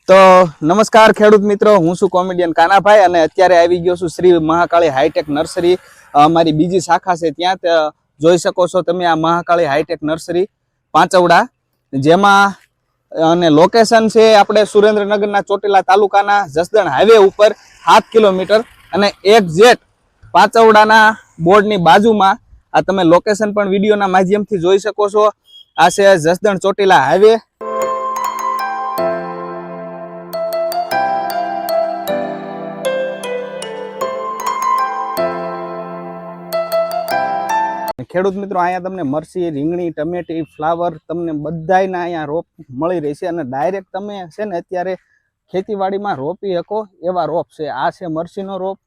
તો નમસ્કાર ખેડૂત મિત્રો, હું છું કોમેડિયન કાનાભાઈ અને અત્યારે આવી ગયો છું શ્રી મહાકાળી હાઈટેક નર્સરી. અમારી બીજી શાખા છે ત્યાં જોઈ શકો છો તમે આ મહાકાળી હાઈટેક નર્સરી પાંચવડા, જેમાં અને લોકેશન છે આપણે સુરેન્દ્રનગરના ચોટીલા તાલુકાના જસદણ હાઈવે ઉપર 7 કિલોમીટર અને એક્ઝેક્ટ પાંચવડાના બોર્ડની બાજુમાં. આ તમે લોકેશન પણ વિડીયોના માધ્યમથી જોઈ શકો છો. આ છે જસદણ ચોટીલા હાઈવે. ખેડૂત મિત્રો, અહીંયા તમને મરચી, રીંગણી, ટમેટી, ફ્લાવર તમને બધાયના અહીંયા રોપ મળી રહેશે અને ડાયરેક્ટ તમે છે ને અત્યારે ખેતીવાડીમાં રોપી શકો એવા રોપ છે. આ છે મરચીનો રોપ,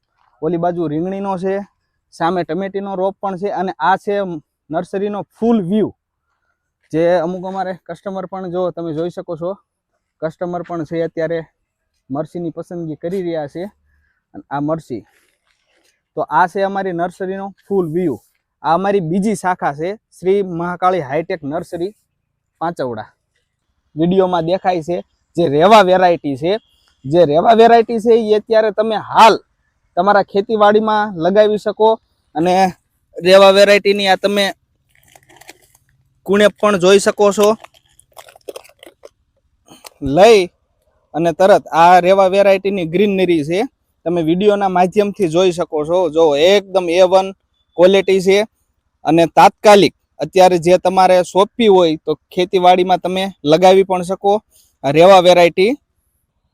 ઓલી બાજુ રીંગણીનો છે, સામે ટમેટીનો રોપ પણ છે અને આ છે નર્સરીનો ફૂલ વ્યૂ. જે અમુક અમારે કસ્ટમર પણ જો તમે જોઈ શકો છો, કસ્ટમર પણ છે અત્યારે મરચીની પસંદગી કરી રહ્યા છે. અને આ મરચી, તો આ છે અમારી નર્સરીનો ફૂલ વ્યૂ. આ અમારી બીજી શાખા છે શ્રી મહાકાળી હાઈટેક નર્સરી પાંચવડા. વિડીયોમાં દેખાય છે જે રેવા વેરાયટી છે, જે રેવા વેરાયટી છે એ અત્યારે તમે હાલ તમારા ખેતીવાડીમાં લગાવી શકો. અને રેવા વેરાયટીની આ તમે કુણેપ પણ જોઈ શકો છો. લઈ અને તરત આ રેવા વેરાયટીની ગ્રીનરી છે, તમે વિડીયોના માધ્યમથી જોઈ શકો છો. જો એકદમ A1 ક્વોલિટી છે અને તાત્કાલિક અત્યારે જે તમારે સોંપવી હોય તો ખેતીવાડીમાં તમે લગાવી પણ શકો. રેવા વેરાયટી.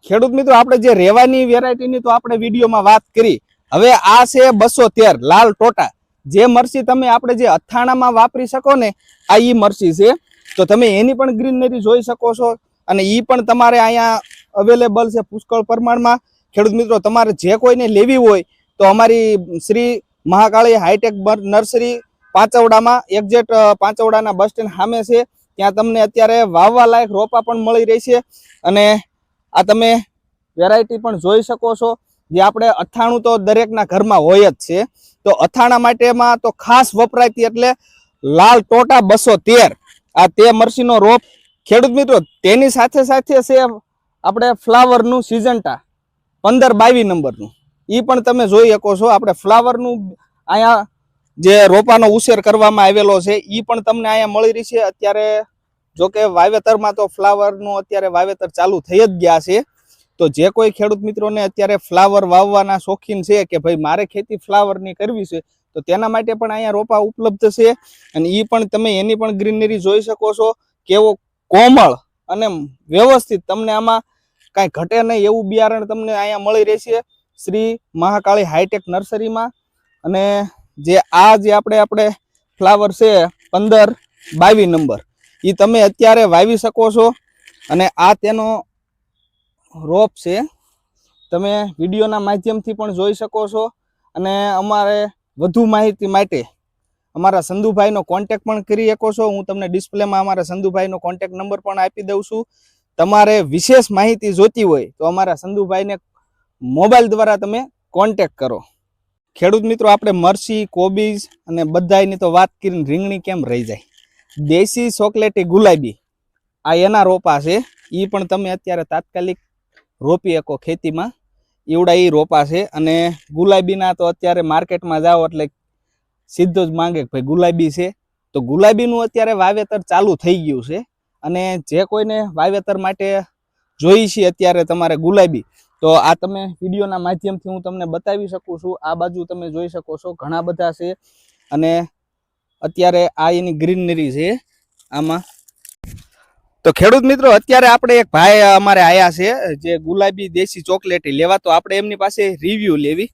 ખેડૂત મિત્રો, આપણે જે રેવાની વેરાયટીની તો આપણે વિડીયોમાં વાત કરી. હવે આ છે 213 લાલ ટોટા. જે મરચી તમે આપણે જે અથાણામાં વાપરી શકો ને, આ ઈ મરચી છે. તો તમે એની પણ ગ્રીનરી જોઈ શકો છો અને ઈ પણ તમારે અહીંયા અવેલેબલ છે પુષ્કળ પ્રમાણમાં. ખેડૂત મિત્રો, તમારે જે કોઈને લેવી હોય તો અમારી શ્રી મહાકાળી હાઈટેક નર્સરી પાંચવડામાં એક્ઝેક્ટ પાંચવડાના બસ સ્ટેન્ડ સામે છે. ત્યાં તમને અત્યારે વાવવા લાયક રોપા પણ મળી રહેશે. અને આ તમે વેરાયટી પણ જોઈ શકો છો. જે આપણે અથાણું તો દરેકના ઘરમાં હોય જ છે, તો અથાણા માટેમાં તો ખાસ વપરાતી એટલે લાલ ટોટા 213. આ તે મરચીનો રોપ. ખેડૂત મિત્રો, તેની સાથે સાથે છે આપણે ફ્લાવરનું સિઝન્ટા 15-22 નંબરનું. એ પણ તમે જોઈ શકો છો. આપણે ફ્લાવરનું અહીંયા જે રોપાનો ઉછેર કરવામાં આવેલો છે એ પણ તમને અહીંયા મળી રહી છે. અત્યારે જોકે વાવેતરમાં તો ફ્લાવરનું અત્યારે વાવેતર ચાલુ થઈ જ ગયા છે. તો જે કોઈ ખેડૂત મિત્રોને અત્યારે ફ્લાવર વાવવાના શોખીન છે કે ભાઈ મારે ખેતી ફ્લાવરની કરવી છે, તો તેના માટે પણ અહીંયા રોપા ઉપલબ્ધ છે. અને એ પણ તમે એની પણ ગ્રીનરી જોઈ શકો છો. કેવો કોમળ અને વ્યવસ્થિત તમને આમાં કાંઈ ઘટે નહીં એવું બિયારણ તમને અહીંયા મળી રહેશે શ્રી મહાકાળી હાઈટેક નર્સરીમાં. અને જે આપણે ફ્લાવર છે 15-22 નંબર, એ તમે અત્યારે વાવી શકો છો. અને આ તેનો રોપ છે, તમે વિડીયોના માધ્યમથી પણ જોઈ શકો છો. અને અમારે વધુ માહિતી માટે અમારા સંધુભાઈનો કોન્ટેક પણ કરી શકો છો. હું તમને ડિસ્પ્લેમાં અમારા સંધુભાઈનો કોન્ટેક નંબર પણ આપી દઉં છું. તમારે વિશેષ માહિતી જોતી હોય તો અમારા સંધુભાઈને મોબાઈલ દ્વારા તમે કોન્ટેક કરો. ખેડૂત મિત્રો, આપણે મરચી, કોબીજ અને બધાની તો વાત કરીને રીંગણી કેમ રહી જાય. દેશી ચોકલેટી ગુલાબી, આ એના રોપા છે. એ પણ તમે અત્યારે તાત્કાલિક રોપી શકો ખેતીમાં. એવડા એ રોપા છે. અને ગુલાબીના તો અત્યારે માર્કેટમાં જાઓ એટલે સીધો જ માંગે કે ભાઈ ગુલાબી છે. તો ગુલાબીનું અત્યારે વાવેતર ચાલુ થઈ ગયું છે. અને જે કોઈને વાવેતર માટે જોઈ છે અત્યારે તમારે ગુલાબી, તો આ તમે વિડીયોના માધ્યમથી હું તમને બતાવી શકું છું. આ બાજુ તમે જોઈ શકો છો ઘણા બધા છે. અને અત્યારે આ એની ગ્રીનરી છે આમાં. તો ખેડૂત મિત્રો, અત્યારે આપણે એક ભાઈ અમારે આયા છે જે ગુલાબી દેશી ચોકલેટી લેવા, તો આપણે એમની પાસે રિવ્યુ લેવી.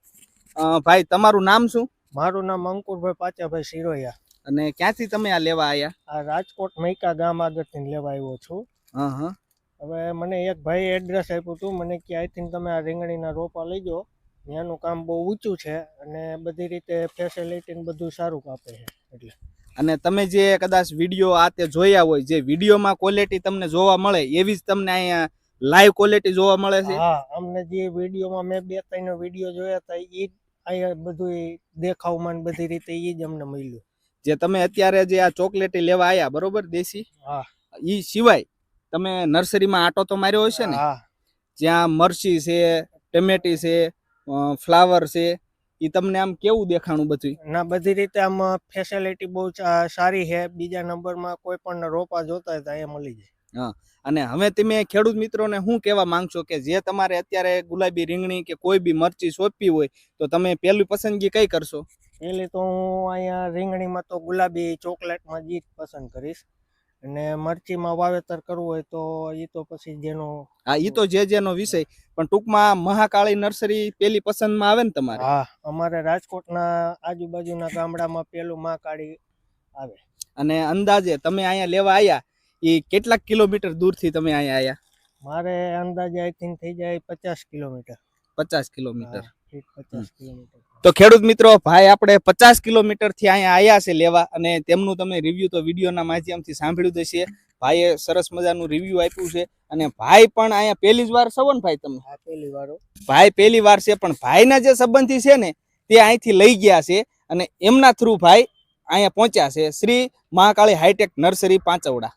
ભાઈ, તમારું નામ શું? મારું નામ અંકુરભાઈ પાચાભાઈ સિરોયા. અને ક્યાંથી તમે આ લેવા આયા? આ રાજકોટ મૈકા ગામ આગળથી લેવા આવ્યો છું. હા. હવે મને એક ભાઈ એડ્રેસ આપ્યું હતું, મને કે આઈથી તમે આ રીંગણીના રોપા લઈ જાઓ, ત્યાંનું કામ બહુ ઊંચું છે અને બધી રીતે ફેસિલિટી ને બધું સારું આપે છે. એટલે અને તમે જે કદાચ વિડીયો આ તે જોયા હોય, જે વિડીયોમાં ક્વોલિટી તમને જોવા મળે એવી જ તમને અહીંયા લાઈવ ક્વોલિટી જોવા મળે છે? હા, અમને જે વિડીયોમાં મેં 2-3 વિડીયો જોયા હતા એ અહીંયા બધું દેખાવમાં બધી રીતે એ જ અમને મળ્યું. જે તમે અત્યારે જે આ ચોકલેટી લેવા આયા, બરોબર, દેશી, હા, ઈ સિવાય તમે નર્સરીમાં આટો તો માર્યો હશે ને? હા. જ્યાં મરચી છે, ટમેટી છે, ફ્લાવર છે, એ તમને આમ કેવું દેખાણું બધું? ના બધી રીતે આમ ફેસિલિટી બહુ સારી છે. બીજા નંબરમાં કોઈ પણ રોપા જોતા હોય તો અહીંયા મળી જાય. અને હવે તમે ખેડૂત મિત્રોને શું કહેવા માંગશો કે જે તમારે અત્યારે ગુલાબી રીંગણી કે કોઈ બી મરચી સોંપવી હોય તો તમે પહેલી પસંદગી કઈ કરશો? પહેલી તો હું અહીંયા રીંગણીમાં તો ગુલાબી ચોકલેટમાં જ પસંદ કરીશ, અને મરચીમાં વાવેતર કરવું હોય તો એ તો પછી જેનો હા, એ તો જેનો વિષય, પણ ટૂંકમાં મહાકાળી નર્સરી પેલી પસંદમાં આવે ને તમારે? હા, અમારે રાજકોટના આજુબાજુના ગામડામાં પેલું મહાકાળી આવે. અને અંદાજે તમે અહીંયા લેવા આવ્યા એ કેટલાક કિલોમીટર દૂરથી તમે અહીંયા આવ્યા? મારે અંદાજે આઈ થિંક થઈ જાય 50 કિલોમીટર. 50 કિલોમીટર. 50 કિલોમીટર. તો ખેડૂત મિત્રો, ભાઈ આપણે 50 કિલોમીટર થી અહીંયા આવ્યા છે લેવા, અને તેમનું તમે રિવ્યુ તો વિડીયોના માધ્યમથી સાંભળ્યું જ હશે. ભાઈએ સરસ મજાનું રિવ્યુ આપ્યું છે, અને ભાઈ પણ અહીંયા પહેલી જ વાર છો ને ભાઈ તમે? હા, પહેલી વાર. ભાઈ પહેલી વાર છે, પણ ભાઈના જે સંબંધી છે ને તે અહીંથી લઈ ગયા છે, અને એમના થ્રુ ભાઈ અહીંયા પહોંચ્યા છે શ્રી મહાકાળી હાઈટેક નર્સરી પાંચવડા.